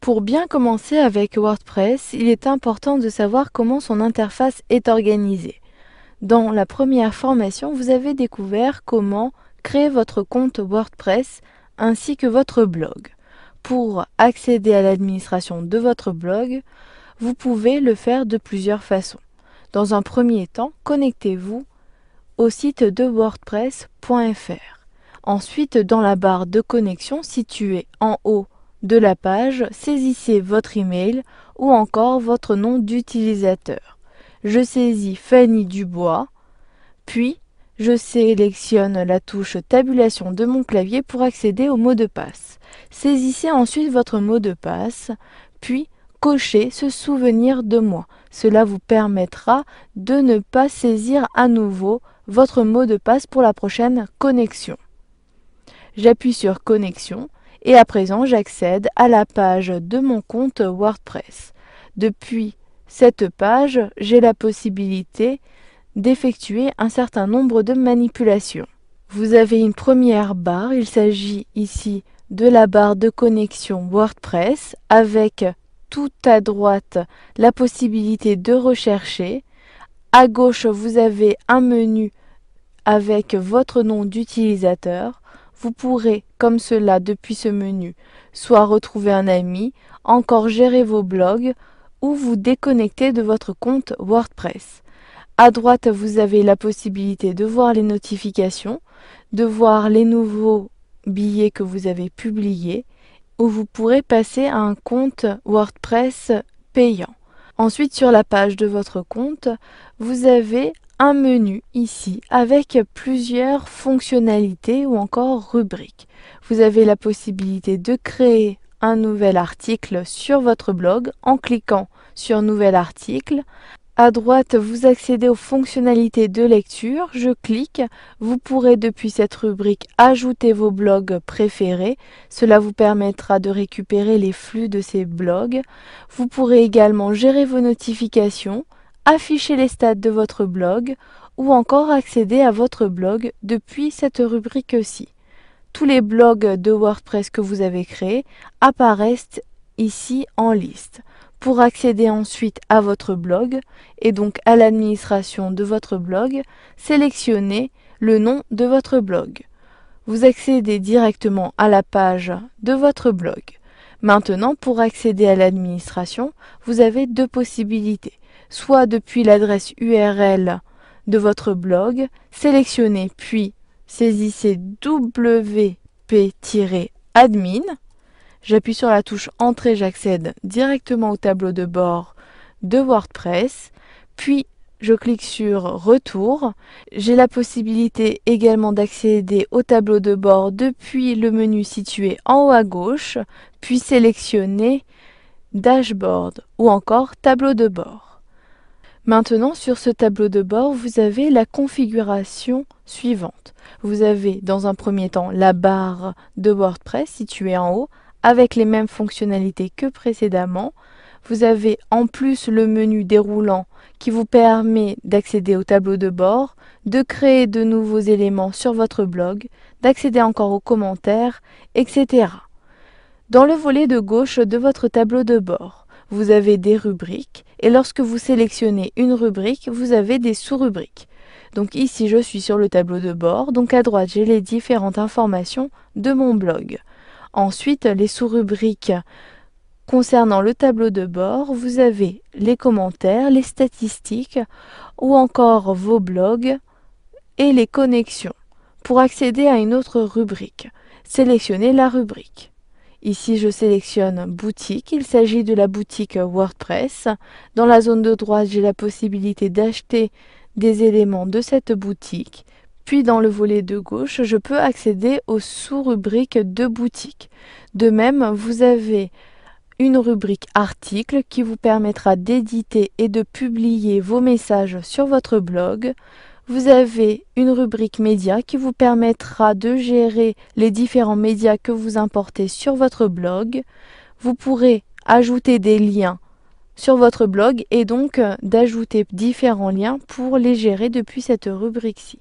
Pour bien commencer avec WordPress, il est important de savoir comment son interface est organisée. Dans la première formation, vous avez découvert comment créer votre compte WordPress ainsi que votre blog. Pour accéder à l'administration de votre blog, vous pouvez le faire de plusieurs façons. Dans un premier temps, connectez-vous au site de wordpress.fr. Ensuite, dans la barre de connexion située en haut de la page, saisissez votre email ou encore votre nom d'utilisateur. Je saisis Fanny Dubois, puis je sélectionne la touche tabulation de mon clavier pour accéder au mot de passe. Saisissez ensuite votre mot de passe, puis cochez se souvenir de moi. Cela vous permettra de ne pas saisir à nouveau votre mot de passe pour la prochaine connexion. J'appuie sur connexion et à présent j'accède à la page de mon compte WordPress. Depuis cette page, j'ai la possibilité d'effectuer un certain nombre de manipulations. Vous avez une première barre, il s'agit ici de la barre de connexion WordPress avec tout à droite la possibilité de rechercher. À gauche, vous avez un menu avec votre nom d'utilisateur. Vous pourrez, comme cela depuis ce menu, soit retrouver un ami, encore gérer vos blogs ou vous déconnecter de votre compte WordPress. À droite, vous avez la possibilité de voir les notifications, de voir les nouveaux billets que vous avez publiés, ou vous pourrez passer à un compte WordPress payant. Ensuite, sur la page de votre compte, vous avez un menu ici avec plusieurs fonctionnalités ou encore rubriques. Vous avez la possibilité de créer un nouvel article sur votre blog en cliquant sur Nouvel article. À droite, vous accédez aux fonctionnalités de lecture. Je clique. Vous pourrez depuis cette rubrique ajouter vos blogs préférés. Cela vous permettra de récupérer les flux de ces blogs. Vous pourrez également gérer vos notifications, afficher les stats de votre blog ou encore accéder à votre blog depuis cette rubrique-ci. Tous les blogs de WordPress que vous avez créés apparaissent ici en liste. Pour accéder ensuite à votre blog et donc à l'administration de votre blog, sélectionnez le nom de votre blog. Vous accédez directement à la page de votre blog. Maintenant, pour accéder à l'administration, vous avez deux possibilités. Soit depuis l'adresse URL de votre blog, sélectionnez puis saisissez wp-admin. J'appuie sur la touche Entrée, j'accède directement au tableau de bord de WordPress, puis je clique sur Retour. J'ai la possibilité également d'accéder au tableau de bord depuis le menu situé en haut à gauche, puis sélectionner Dashboard ou encore Tableau de bord. Maintenant, sur ce tableau de bord, vous avez la configuration suivante. Vous avez dans un premier temps la barre de WordPress située en haut, avec les mêmes fonctionnalités que précédemment. Vous avez en plus le menu déroulant qui vous permet d'accéder au tableau de bord, de créer de nouveaux éléments sur votre blog, d'accéder encore aux commentaires, etc. Dans le volet de gauche de votre tableau de bord, vous avez des rubriques et lorsque vous sélectionnez une rubrique, vous avez des sous-rubriques. Donc ici, je suis sur le tableau de bord, donc à droite, j'ai les différentes informations de mon blog. Ensuite, les sous-rubriques concernant le tableau de bord, vous avez les commentaires, les statistiques ou encore vos blogs et les connexions. Pour accéder à une autre rubrique, sélectionnez la rubrique. Ici, je sélectionne boutique. Il s'agit de la boutique WordPress. Dans la zone de droite, j'ai la possibilité d'acheter des éléments de cette boutique. Puis dans le volet de gauche, je peux accéder aux sous-rubriques de boutique. De même, vous avez une rubrique articles qui vous permettra d'éditer et de publier vos messages sur votre blog. Vous avez une rubrique médias qui vous permettra de gérer les différents médias que vous importez sur votre blog. Vous pourrez ajouter des liens sur votre blog et donc d'ajouter différents liens pour les gérer depuis cette rubrique-ci.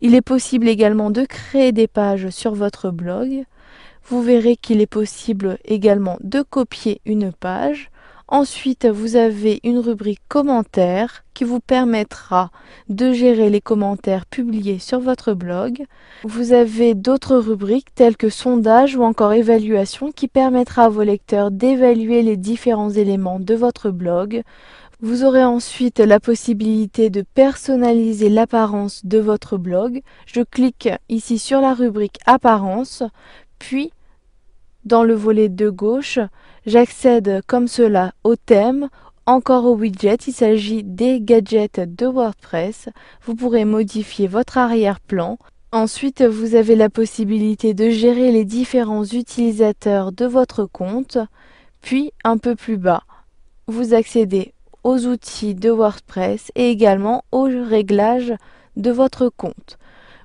Il est possible également de créer des pages sur votre blog. Vous verrez qu'il est possible également de copier une page. Ensuite, vous avez une rubrique commentaires qui vous permettra de gérer les commentaires publiés sur votre blog. Vous avez d'autres rubriques telles que sondage ou encore évaluation qui permettra à vos lecteurs d'évaluer les différents éléments de votre blog. Vous aurez ensuite la possibilité de personnaliser l'apparence de votre blog. Je clique ici sur la rubrique apparence, puis dans le volet de gauche, j'accède comme cela au thème, encore au widget, il s'agit des gadgets de WordPress. Vous pourrez modifier votre arrière-plan. Ensuite, vous avez la possibilité de gérer les différents utilisateurs de votre compte. Puis, un peu plus bas, vous accédez aux outils de WordPress et également aux réglages de votre compte.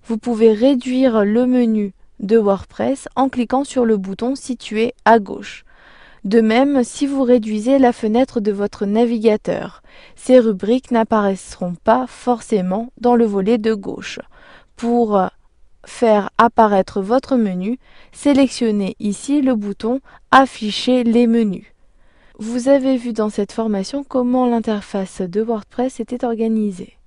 Vous pouvez réduire le menu de WordPress en cliquant sur le bouton situé à gauche. De même, si vous réduisez la fenêtre de votre navigateur, ces rubriques n'apparaîtront pas forcément dans le volet de gauche. Pour faire apparaître votre menu, sélectionnez ici le bouton Afficher les menus. Vous avez vu dans cette formation comment l'interface de WordPress était organisée.